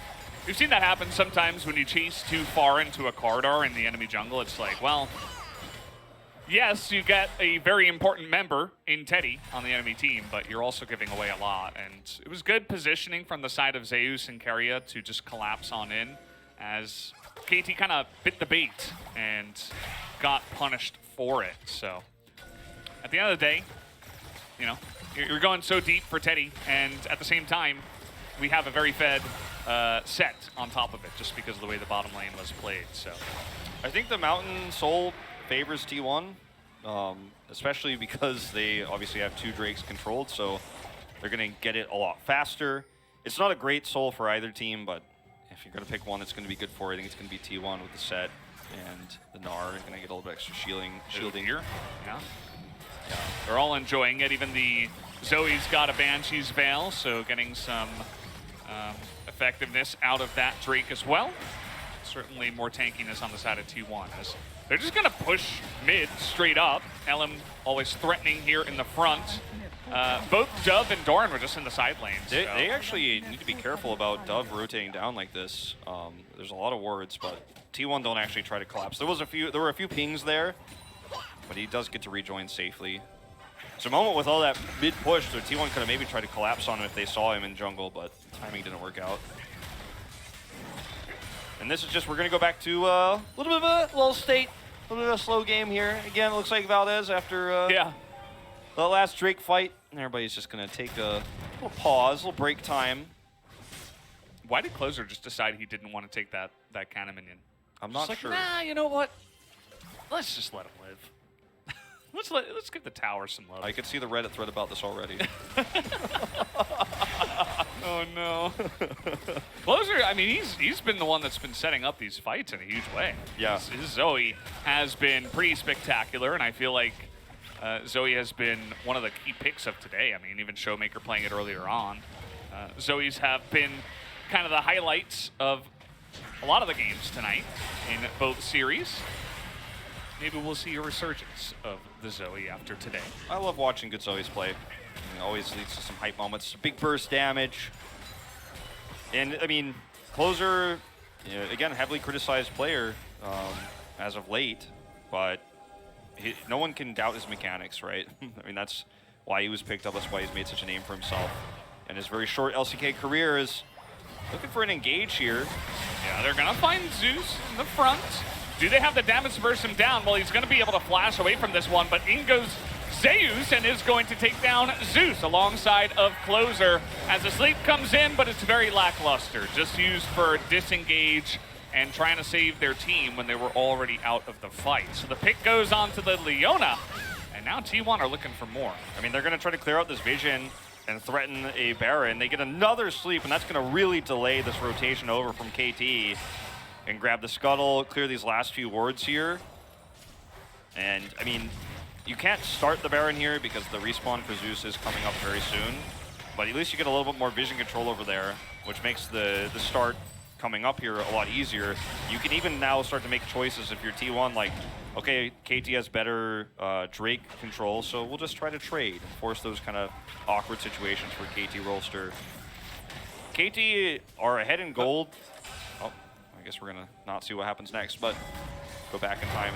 We've seen that happen sometimes when you chase too far into a corridor in the enemy jungle. It's like, well, yes, you get a very important member in Teddy on the enemy team, but you're also giving away a lot. And it was good positioning from the side of Zeus and Keria to just collapse on in as KT kind of bit the bait and got punished for it. So at the end of the day, you know, you're going so deep for Teddy, and at the same time, we have a very fed set on top of it, just because of the way the bottom lane was played. So
I think the Mountain Soul favors T1, especially because they obviously have 2 Drakes controlled, so they're going to get it a lot faster. It's not a great Soul for either team, but if you're going to pick one that's going to be good for it, I think it's going to be T1 with the set, and the Gnar is going to get a little bit extra shielding here.
Yeah. They're all enjoying it. Even the Zoe's got a Banshee's Veil, so getting some effectiveness out of that Drake as well. Certainly more tankiness on the side of T1 as they're just going to push mid straight up. LM always threatening here in the front. Both Dove and Doran were just in the side lanes.
They actually need to be careful about Dove rotating down like this. There's a lot of wards, but T1 don't actually try to collapse. There were a few pings there, but he does get to rejoin safely. So a moment with all that mid push, so T1 could have maybe tried to collapse on him if they saw him in jungle, but timing didn't work out. And this is just, we're going to go back to a little bit of a lull state, a little bit of a slow game here. Again, it looks like Valdez after the last Drake fight, and everybody's just going to take a little pause, a little break time.
Why did Closer just decide he didn't want to take that cannon minion?
I'm not sure.
Nah, you know what? Let's just let him live. Let's give the tower some love.
I could see the Reddit thread about this already.
Oh no. Closer, I mean, he's been the one that's been setting up these fights in a huge way.
Yeah.
His Zoe has been pretty spectacular, and I feel like Zoe has been one of the key picks of today. I mean, even Showmaker playing it earlier on. Zoe's have been kind of the highlights of a lot of the games tonight in both series. Maybe we'll see a resurgence of the Zoe after today.
I love watching good Zoe's play. It always leads to some hype moments. Big burst damage. And, I mean, Closer, you know, again, heavily criticized player as of late, but no one can doubt his mechanics, right? I mean, that's why he was picked up. That's why he's made such a name for himself. And his very short LCK career is looking for an engage here.
Yeah, they're going to find Zeus in the front. Do they have the damage to burst him down? Well, he's going to be able to flash away from this one, but in goes Zeus and is going to take down Zeus alongside of Closer as the sleep comes in, but it's very lackluster. Just used for disengage and trying to save their team when they were already out of the fight. So the pick goes on to the Leona, and now T1 are looking for more.
I mean, they're going to try to clear out this vision and threaten a Baron. They get another sleep, and that's going to really delay this rotation over from KT. And grab the scuttle, clear these last few wards here. And, I mean, you can't start the Baron here because the respawn for Zeus is coming up very soon. But at least you get a little bit more vision control over there, which makes the start coming up here a lot easier. You can even now start to make choices if you're T1, like, okay, KT has better Drake control, so we'll just try to trade and force those kind of awkward situations for KT Rolster. KT are ahead in gold. I guess we're going to not see what happens next, but go back in time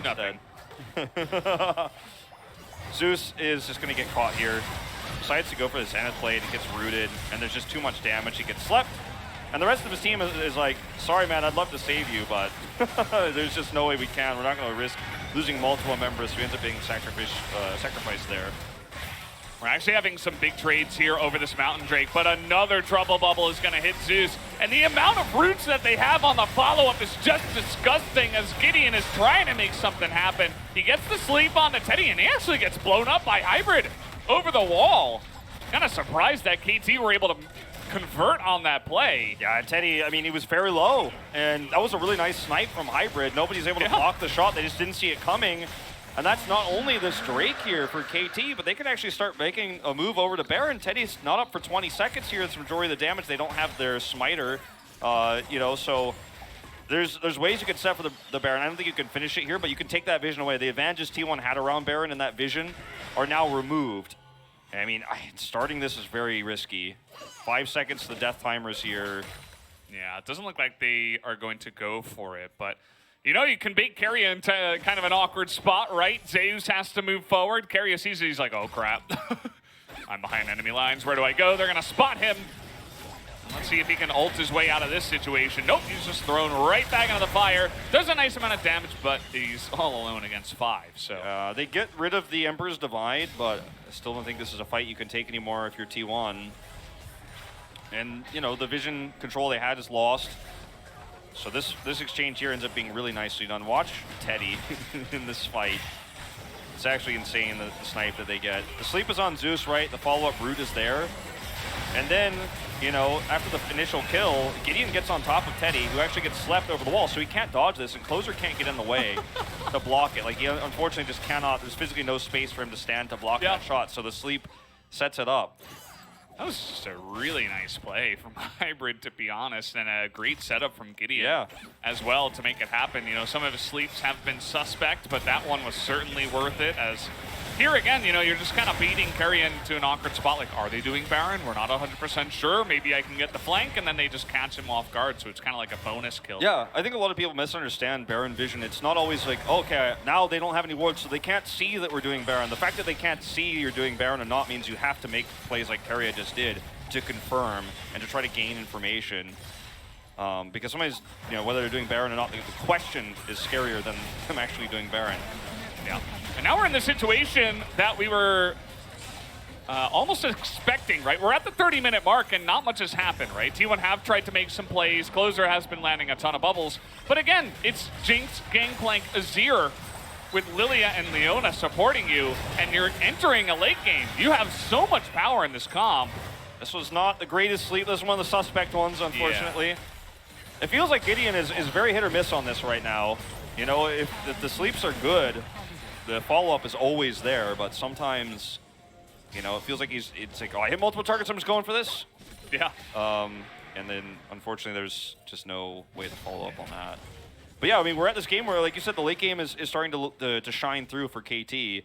instead. Zeus is just going to get caught here. Decides to go for the Zenith blade. It gets rooted, and there's just too much damage. He gets slept. And the rest of his team is like, sorry, man, I'd love to save you, but there's just no way we can. We're not going to risk losing multiple members who ends up being sacrificed there.
We're actually having some big trades here over this Mountain Drake, but another Trouble Bubble is going to hit Zeus. And the amount of roots that they have on the follow-up is just disgusting as Gideon is trying to make something happen. He gets the sleep on the Teddy, and he actually gets blown up by Hybrid over the wall. Kind of surprised that KT were able to convert on that play.
Yeah, Teddy, I mean, he was very low, and that was a really nice snipe from Hybrid. Nobody's able to block the shot. They just didn't see it coming. And that's not only this Drake here for KT, but they can actually start making a move over to Baron. Teddy's not up for 20 seconds here. It's the majority of the damage. They don't have their smiter, you know, so there's ways you could set for the Baron. I don't think you can finish it here, but you can take that vision away. The advantages T1 had around Baron and that vision are now removed. I mean, starting this is very risky. 5 seconds to the death timers here.
Yeah, it doesn't look like they are going to go for it, but you know, you can bait Keria into kind of an awkward spot, right? Zeus has to move forward. Keria sees it, he's like, oh crap. I'm behind enemy lines, where do I go? They're gonna spot him. Let's see if he can ult his way out of this situation. Nope, he's just thrown right back into the fire. Does a nice amount of damage, but he's all alone against 5, so.
They get rid of the Emperor's Divide, but I still don't think this is a fight you can take anymore if you're T1. And, you know, the vision control they had is lost. So this exchange here ends up being really nicely done. Watch Teddy in this fight. It's actually insane, the snipe that they get. The sleep is on Zeus, right? The follow-up route is there. And then, you know, after the initial kill, Gideon gets on top of Teddy, who actually gets slept over the wall, so he can't dodge this, and Closer can't get in the way to block it. Like, he unfortunately just cannot, there's physically no space for him to stand to block that shot, so the sleep sets it up.
That was just a really nice play from Hybrid, to be honest, and a great setup from Gideon as well to make it happen. You know, some of his sleeps have been suspect, but that one was certainly worth it, as here again, you know, you're just kind of beating Keria into an awkward spot. Like, are they doing Baron? We're not 100% sure. Maybe I can get the flank, and then they just catch him off guard, so it's kind of like a bonus kill.
Yeah, I think a lot of people misunderstand Baron vision. It's not always like, okay, now they don't have any wards, so they can't see that we're doing Baron. The fact that they can't see you're doing Baron or not means you have to make plays like Keria just did to confirm and to try to gain information. Because sometimes, you know, whether they're doing Baron or not, the question is scarier than them actually doing Baron.
Yeah. And now we're in the situation that we were almost expecting, right? We're at the 30-minute mark and not much has happened, right? T1 have tried to make some plays. Closer has been landing a ton of bubbles. But again, it's Jinx, Gangplank, Azir with Lilia and Leona supporting you, and you're entering a late game. You have so much power in this comp.
This was not the greatest sleep. This is one of the suspect ones, unfortunately. Yeah. It feels like Gideon is very hit or miss on this right now. You know, if the sleeps are good, the follow-up is always there, but sometimes, you know, it feels like it's like, oh, I hit multiple targets, I'm just going for this.
Yeah.
And then, unfortunately, there's just no way to follow up on that. But yeah, I mean, we're at this game where, like you said, the late game is starting to shine through for KT.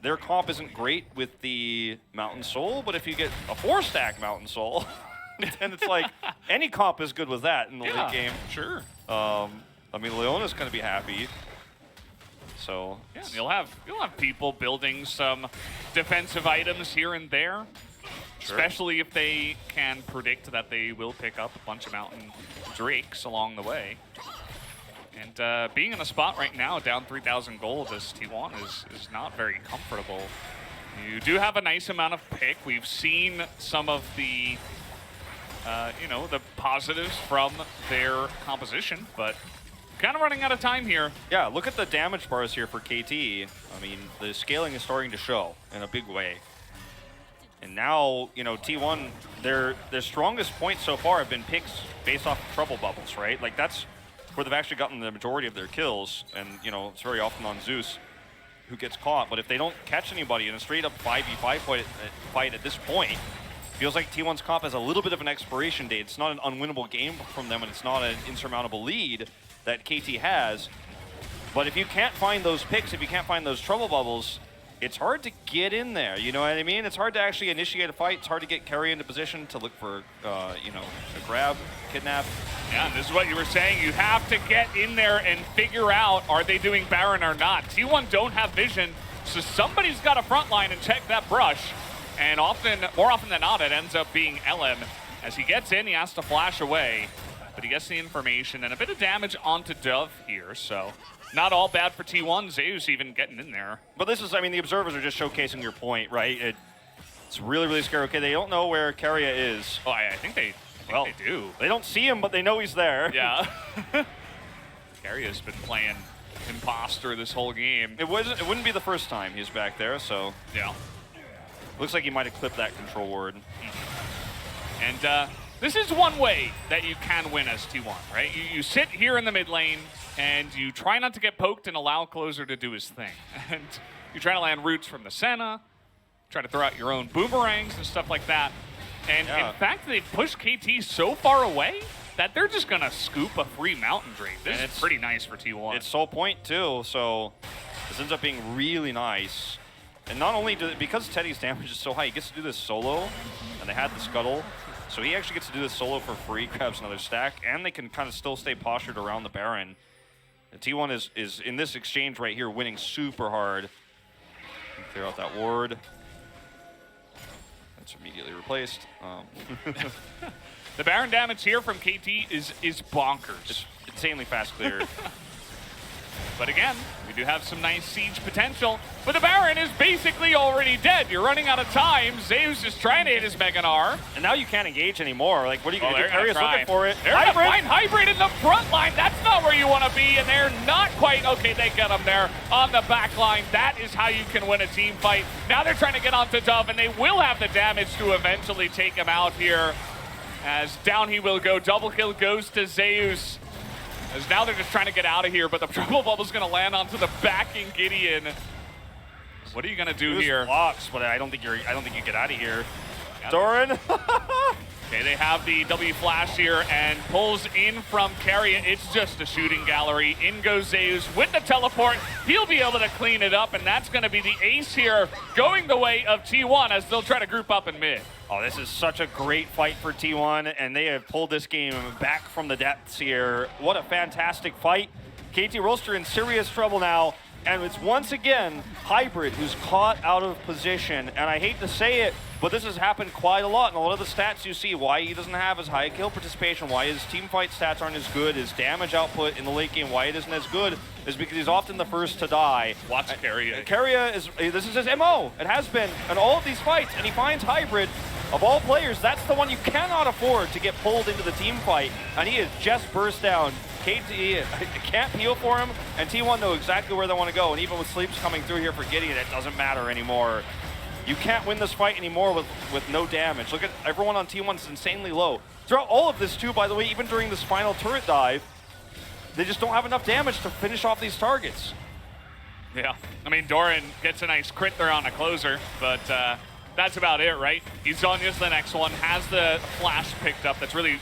Their comp isn't great with the Mountain Soul, but if you get a 4-stack Mountain Soul, then it's like, any comp is good with that in the late game.
Sure.
I mean, Leona's going to be happy. So
yeah, you'll have people building some defensive items here and there, especially if they can predict that they will pick up a bunch of Mountain Drakes along the way. And being in a spot right now down 3,000 gold as T1 is not very comfortable. You do have a nice amount of pick. We've seen some of the you know, the positives from their composition, but kind of running out of time here.
Yeah, look at the damage bars here for KT. I mean, the scaling is starting to show in a big way. And now, you know, T1, their strongest points so far have been picks based off of trouble bubbles, right? Like, that's where they've actually gotten the majority of their kills. And, you know, it's very often on Zeus who gets caught. But if they don't catch anybody in a straight-up 5v5 fight at this point, feels like T1's comp has a little bit of an expiration date. It's not an unwinnable game from them, and it's not an insurmountable lead that KT has. But if you can't find those picks, if you can't find those trouble bubbles, it's hard to get in there, you know what I mean? It's hard to actually initiate a fight. It's hard to get Keria into position to look for, you know, a grab, kidnap.
Yeah, and this is what you were saying. You have to get in there and figure out, are they doing Baron or not? T1 don't have vision, so somebody's got a front line and check that brush. And more often than not, it ends up being LM. As he gets in, he has to flash away. But he gets the information and a bit of damage onto Dove here, so not all bad for T1. Zeus even getting in there.
But this is, I mean, the observers are just showcasing your point, right? It's really, really scary. Okay, they don't know where Keria is.
Oh, I think they do.
They don't see him, but they know he's there.
Yeah. Keria's been playing imposter this whole game.
It wouldn't be the first time he's back there, so.
Yeah.
Looks like he might have clipped that control ward.
And this is one way that you can win as T1, right? You sit here in the mid lane, and you try not to get poked and allow Closer to do his thing. And you try to land roots from the Senna, try to throw out your own boomerangs and stuff like that. And in fact, they've pushed KT so far away that they're just going to scoop a free Mountain Drake. This is pretty nice for T1.
It's soul point, too, so this ends up being really nice. And not only because Teddy's damage is so high, he gets to do this solo, and they had the scuttle. So he actually gets to do this solo for free, grabs another stack, and they can kind of still stay postured around the Baron. And T1 is in this exchange right here winning super hard. Clear out that ward. That's immediately replaced.
The Baron damage here from KT is bonkers.
It's insanely fast clear.
But again, we do have some nice siege potential. But the Baron is basically already dead. You're running out of time. Zeus is trying to hit his Mega Gnar.
And now you can't engage anymore. Like, what are you going to do? Carrier's looking for it.
They're going to find Hybrid in the front line. That's not where you want to be. And they're not quite. Okay, they get him there on the back line. That is how you can win a team fight. Now they're trying to get onto Dove, and they will have the damage to eventually take him out here. As down he will go. Double kill goes to Zeus. As now they're just trying to get out of here, but the triple bubble's going to land onto the backing Gideon. What are you going to do here?
Blocks, but I don't think you get out of here. Yeah. Doran.
Okay, they have the W flash here and pulls in from Carrier. It's just a shooting gallery. In goes Zeus with the teleport. He'll be able to clean it up, and that's going to be the ace here, going the way of T1 as they'll try to group up in mid.
Oh, this is such a great fight for T1, and they have pulled this game back from the depths here. What a fantastic fight. KT Rolster in serious trouble now, and it's once again Hybrid who's caught out of position, and I hate to say it, but this has happened quite a lot. In a lot of the stats you see, why he doesn't have as high kill participation, why his team fight stats aren't as good, his damage output in the late game, why it isn't as good, is because he's often the first to die.
Watch Carrier.
Carrier this is his MO. It has been in all of these fights, and he finds Hybrid. Of all players, that's the one you cannot afford to get pulled into the team fight, and he has just burst down. KT can't peel for him, and T1 know exactly where they want to go, and even with sleeps coming through here for Gideon, it doesn't matter anymore. You can't win this fight anymore with no damage. Look at everyone on T1 is insanely low. Throughout all of this too, by the way, even during this final turret dive, they just don't have enough damage to finish off these targets.
Yeah, I mean, Doran gets a nice crit there on a closer, but that's about it, right? Ezonia's the next one, has the flash picked up. That's really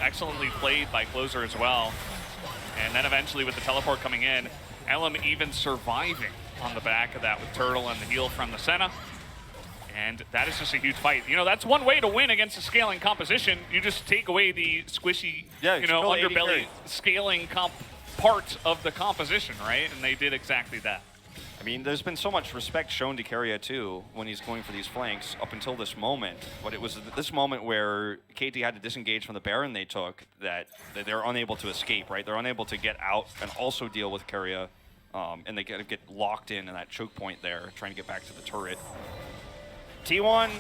excellently played by Closer as well. And then eventually with the teleport coming in, Elam even surviving on the back of that with Turtle and the heal from the Senna. And that is just a huge fight. You know, that's one way to win against a scaling composition. You just take away the squishy, you know, underbelly scaling part of the composition, right? And they did exactly that.
I mean, there's been so much respect shown to Carrier too when he's going for these flanks up until this moment. But it was this moment where KT had to disengage from the Baron they took that they're unable to escape, right? They're unable to get out and also deal with Carrier. And they get locked in that choke point there, trying to get back to the turret. T1,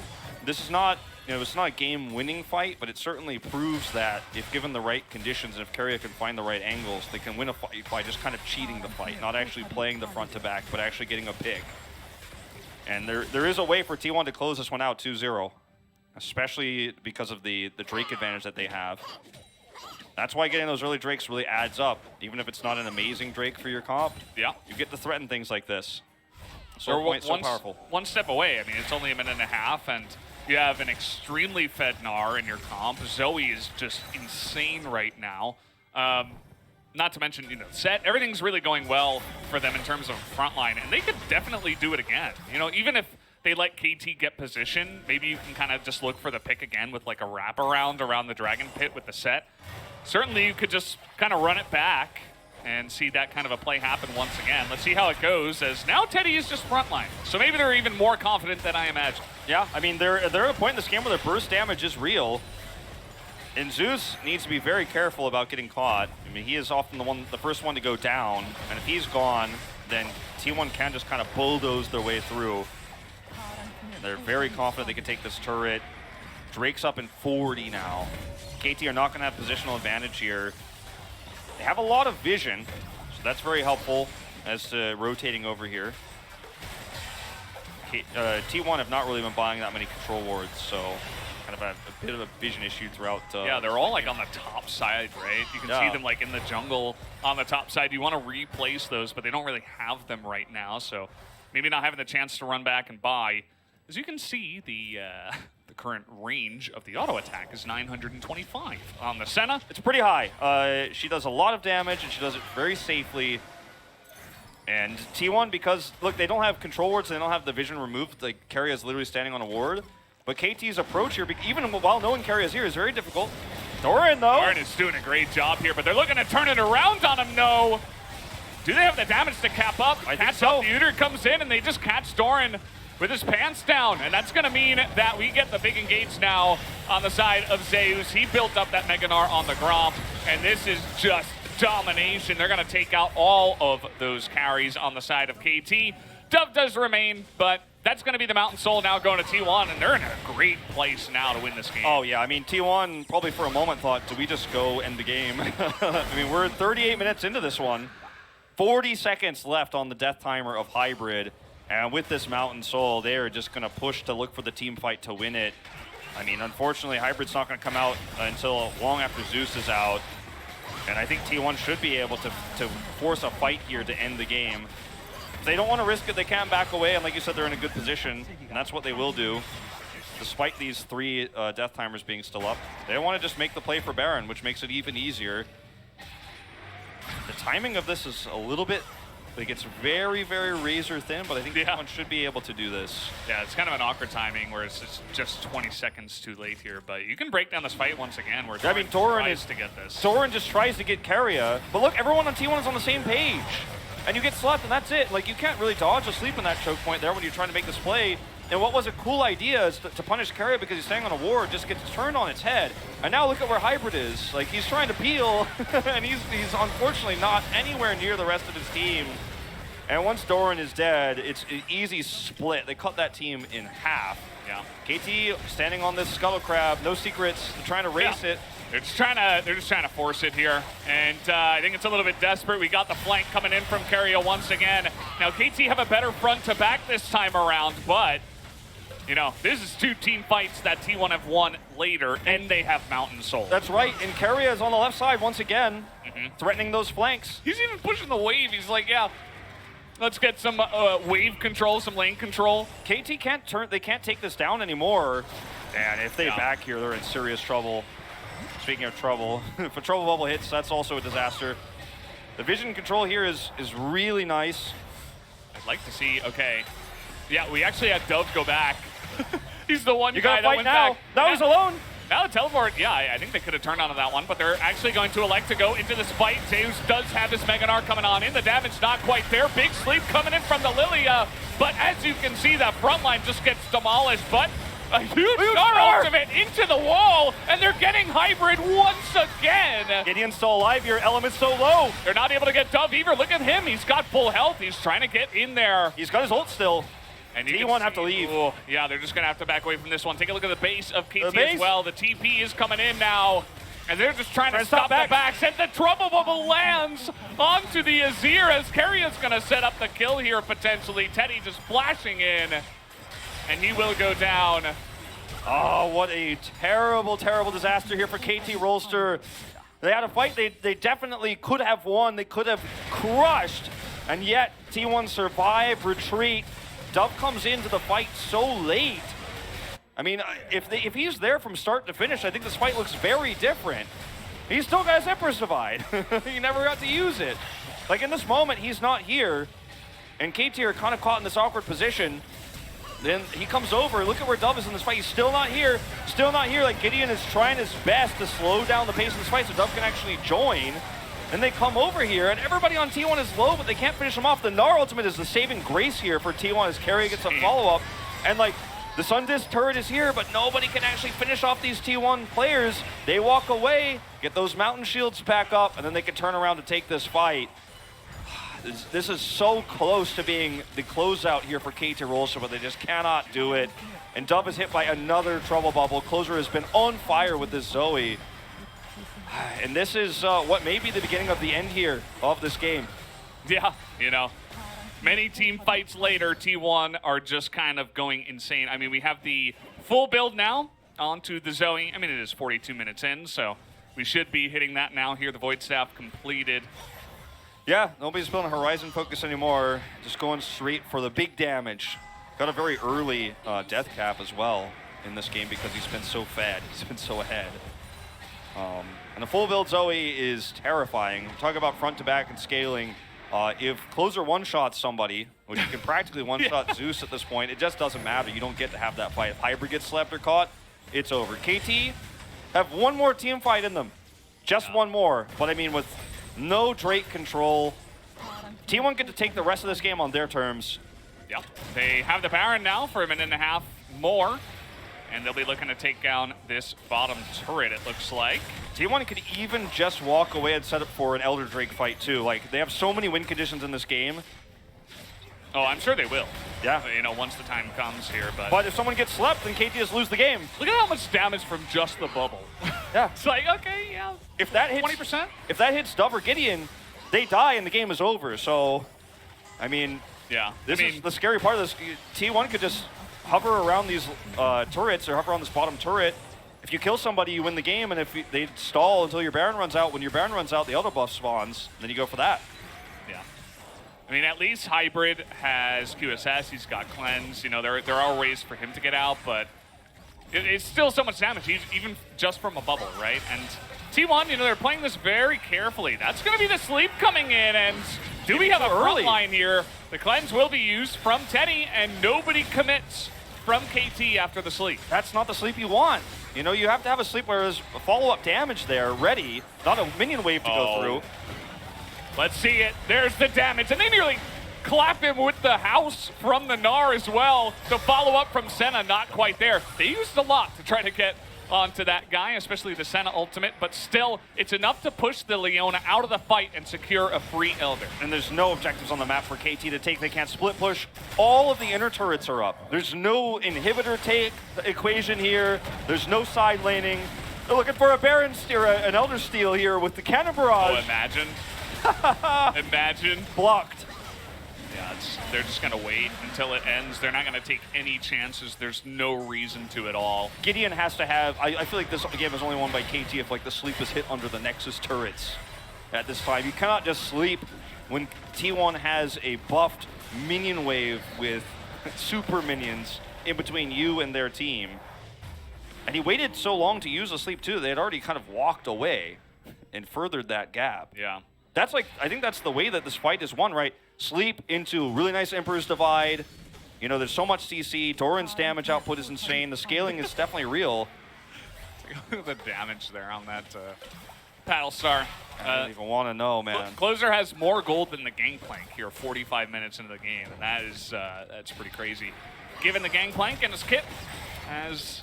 this is not, it's not a game-winning fight, but it certainly proves that if given the right conditions and if Carrier can find the right angles, they can win a fight by just kind of cheating the fight, not actually playing the front to back, but actually getting a pick. And there is a way for T1 to close this one out 2-0, especially because of the Drake advantage that they have. That's why getting those early Drakes really adds up, even if it's not an amazing Drake for your comp.
Yeah.
You get to threaten things like this.
So powerful. One step away. I mean, it's only a minute and a half, and you have an extremely fed Gnar in your comp. Zoe is just insane right now. Not to mention, set. Everything's really going well for them in terms of frontline, and they could definitely do it again. Even if they let KT get position, maybe you can kind of just look for the pick again with like a wraparound around the Dragon Pit with the set. Certainly, you could just kind of run it back and see that kind of a play happen once again. Let's see how it goes, as now Teddy is just frontline. So maybe they're even more confident than I imagine.
Yeah, I mean, they're at a point in this game where their burst damage is real. And Zeus needs to be very careful about getting caught. I mean, he is often the first one to go down. And if he's gone, then T1 can just kind of bulldoze their way through. They're very confident they can take this turret. Drake's up in 40 now. KT are not going to have positional advantage here. They have a lot of vision, so that's very helpful as to rotating over here. T1 have not really been buying that many control wards, so kind of a bit of a vision issue throughout.
Yeah, they're all like on the top side, right? You can see them like in the jungle on the top side. You want to replace those, but they don't really have them right now, so maybe not having the chance to run back and buy. As you can see, the current range of the auto attack is 925 on the Senna.
It's pretty high. She does a lot of damage, and she does it very safely. And T1, because, look, they don't have control wards, they don't have the vision removed, like, Keria is literally standing on a ward. But KT's approach here, even while knowing Keria's here, is very difficult. Doran, though.
Doran is doing a great job here, but they're looking to turn it around on him, no. Do they have the damage to cap up?
I think so.
The Uter comes in, and they just catch Doran with his pants down. And that's going to mean that we get the big engage now on the side of Zeus. He built up that Mega Gnar on the Gromp, and this is just domination. They're going to take out all of those carries on the side of KT. Dove does remain, but that's going to be the Mountain Soul now going to T1, and they're in a great place now to win this game.
Oh, yeah. I mean, T1 probably for a moment thought, do we just go end the game? I mean, we're 38 minutes into this one. 40 seconds left on the death timer of Hybrid. And with this Mountain Soul, they are just going to push to look for the team fight to win it. I mean, unfortunately, Hybrid's not going to come out until long after Zeus is out. And I think T1 should be able to force a fight here to end the game. If they don't want to risk it, they can back away. And like you said, they're in a good position. And that's what they will do, despite these 3 death timers being still up. They want to just make the play for Baron, which makes it even easier. The timing of this is a little bit, like, it's very, very razor thin, but I think T1 should be able to do this.
Yeah, it's kind of an awkward timing where it's just 20 seconds too late here, but you can break down this fight once again where
I mean, Doran
tries to get this.
Doran just tries to get Keria, but look, everyone on T1 is on the same page. And you get slept, and that's it. Like, you can't really dodge a sleep in that choke point there when you're trying to make this play. And what was a cool idea is to punish Keria because he's staying on a ward, just gets turned on its head. And now look at where Hybrid is. Like, he's trying to peel, and he's unfortunately not anywhere near the rest of his team. And once Doran is dead, it's an easy split. They cut that team in half.
Yeah.
KT standing on this Scuttle Crab, no secrets, they're trying to race it.
They're just trying to force it here, and I think it's a little bit desperate. We got the flank coming in from Keria once again. Now KT have a better front to back this time around, but you know, this is 2 team fights that T1 have won later, and they have Mountain Soul.
That's right, and Keria is on the left side once again, threatening those flanks.
He's even pushing the wave. He's like, yeah, let's get some wave control, some lane control.
KT can't they can't take this down anymore. And if they back here, they're in serious trouble. Speaking of trouble, if a trouble bubble hits, that's also a disaster. The vision control here is really nice.
I'd like to see, okay. Yeah, we actually had Dove go back. He's the one
you
guy
gotta
that
fight
went
now.
back.
Now he's alone.
Now the teleport, yeah, I think they could have turned onto that one, but they're actually going to elect to go into this fight. Zeus does have this Mega Gnar coming on in. The damage not quite there. Big sleep coming in from the Lilia, but as you can see, that front line just gets demolished, but a huge Gnar ultimate into the wall, and they're getting Hybrid once again.
Gideon's still alive here. Element's so low.
They're not able to get Dove either. Look at him. He's got full health. He's trying to get in there.
He's got his ult still.
And
T1 have to leave.
Ooh, yeah, they're just going to have to back away from this one. Take a look at the base of KT as well. The TP is coming in now. And they're just trying to stop the backs. And the Trouble Bubble lands onto the Azir as Keria's going to set up the kill here potentially. Teddy just flashing in. And he will go down.
Oh, what a terrible, terrible disaster here for KT Rolster. They had a fight they definitely could have won. They could have crushed. And yet, T1 survived, retreat. Dove comes into the fight so late. I mean, if he's there from start to finish, I think this fight looks very different. He still got his Empress Divide. He never got to use it. Like, in this moment, he's not here. And KT are kind of caught in this awkward position. Then he comes over. Look at where Dove is in this fight. He's still not here. Still not here. Like, Gideon is trying his best to slow down the pace of this fight so Dove can actually join. Then they come over here, and everybody on T1 is low, but they can't finish him off. The Gnar ultimate is the saving grace here for T1 as Keria gets a follow-up. And, like, the Sun Disc turret is here, but nobody can actually finish off these T1 players. They walk away, get those mountain shields back up, and then they can turn around to take this fight. This is so close to being the closeout here for KT Rolster, but they just cannot do it. And Dove is hit by another Trouble Bubble. Closer has been on fire with this Zoe. And this is what may be the beginning of the end here of this game.
Yeah, you know, many team fights later, T1 are just kind of going insane. I mean, we have the full build now onto the Zoe. I mean, it is 42 minutes in, so we should be hitting that now here. The Void Staff completed.
Yeah, nobody's building Horizon Focus anymore. Just going straight for the big damage. Got a very early death cap as well in this game because he's been so fed. He's been so ahead. And the full build Zoe is terrifying. Talk about front to back and scaling. If Closer one-shots somebody, which you can practically one-shot Zeus at this point, it just doesn't matter. You don't get to have that fight. If Hybrid gets slept or caught, it's over. KT have one more team fight in them. Just one more. But I mean, with no Drake control, T1 get to take the rest of this game on their terms.
Yep. They have the Baron now for a minute and a half more, and they'll be looking to take down this bottom turret, it looks like.
T1 could even just walk away and set up for an Elder Drake fight, too. Like, they have so many win conditions in this game.
Oh, I'm sure they will.
Yeah.
You know, once the time comes here,
But if someone gets slept, then KT just lose the game.
Look at how much damage from just the bubble.
Yeah.
It's like, okay, yeah.
If that hits
20%?
If that hits Dove or Gideon, they die and the game is over. So, I mean,
yeah.
This is the scary part of this. T1 could just hover around these turrets or hover on this bottom turret. If you kill somebody, you win the game, and if they stall until your Baron runs out, when your Baron runs out, the auto buff spawns, then you go for that.
Yeah. I mean, at least Hybrid has QSS, he's got Cleanse. You know, there are ways for him to get out, but it's still so much damage, even just from a bubble, right? And T1, you know, they're playing this very carefully. That's going to be the sleep coming in, and do we have a front line here? The Cleanse will be used from Teddy, and nobody commits from KT after the sleep.
That's not the sleep you want. You know, you have to have a sleep where there's follow-up damage there ready, not a minion wave to go through.
Let's see it. There's the damage, and they nearly clap him with the house from the Gnar as well. The follow-up from Senna, not quite there. They used a lot to try to get onto that guy, especially the Senna ultimate, but still, it's enough to push the Leona out of the fight and secure a free Elder.
And there's no objectives on the map for KT to take. They can't split push. All of the inner turrets are up. There's no inhibitor take equation here. There's no side laning. They're looking for a Baron steal, an Elder steal here with the Cannon Barrage.
Oh, imagine. Imagine.
Blocked.
Yeah, they're just going to wait until it ends. They're not going to take any chances. There's no reason to at all.
Gideon has to have, I feel like this game is only won by KT if like the sleep is hit under the Nexus turrets at this time. You cannot just sleep when T1 has a buffed minion wave with super minions in between you and their team. And he waited so long to use the sleep too, they had already kind of walked away and furthered that gap.
Yeah.
That's like, I think that's the way that this fight is won, right? Sleep into really nice Emperor's Divide. You know, there's so much CC. Doran's damage output is insane. The scaling is definitely real.
Look at the damage there on that Paddle Star.
I don't even want to know, man.
Closer has more gold than the Gangplank here 45 minutes into the game, and that is that's pretty crazy. Given the Gangplank and his kit, as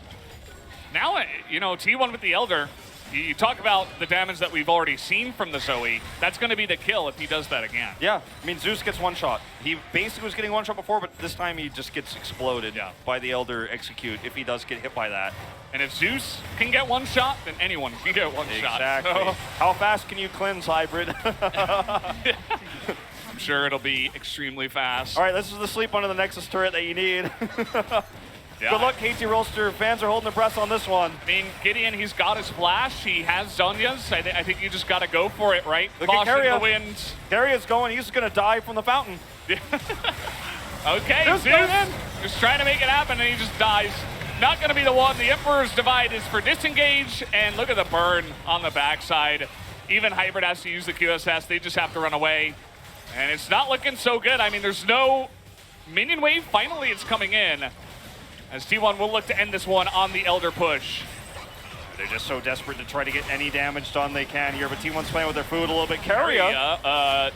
now, you know, T1 with the Elder, you talk about the damage that we've already seen from the Zoe. That's going to be the kill if he does that again.
Yeah, I mean, Zeus gets one shot. He basically was getting one shot before, but this time he just gets exploded by the Elder execute if he does get hit by that.
And if Zeus can get one shot, then anyone can get one shot.
Exactly. So, how fast can you cleanse, Hybrid?
I'm sure it'll be extremely fast.
All right, this is the sleep under the Nexus turret that you need. Good luck, KT Rolster. Fans are holding their breath on this one.
I mean, Gideon, he's got his flash. He has Zhonya's. I think you just got to go for it, right?
Look at
in the wind.
Daria's going. He's going to die from the fountain.
Okay, Zeus just trying to make it happen, and he just dies. Not going to be the one. The Emperor's Divide is for disengage, and look at the burn on the backside. Even Hybrid has to use the QSS. They just have to run away, and it's not looking so good. I mean, there's no minion wave. Finally, it's coming in. As T1 will look to end this one on the Elder push.
They're just so desperate to try to get any damage done they can here, but T1's playing with their food a little bit. Keria.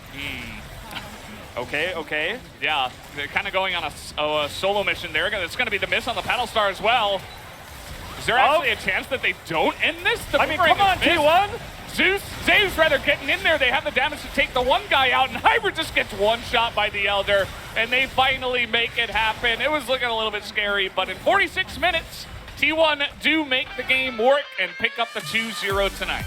Okay.
Yeah, they're kind of going on a solo mission there. It's going to be the miss on the Paddle Star as well. Is there actually a chance that they don't end this?
I mean, come on, T1.
Zeus rather getting in there. They have the damage to take the one guy out, and Hybrid just gets one shot by the Elder, and they finally make it happen. It was looking a little bit scary, but in 46 minutes, T1 do make the game work and pick up the 2-0 tonight.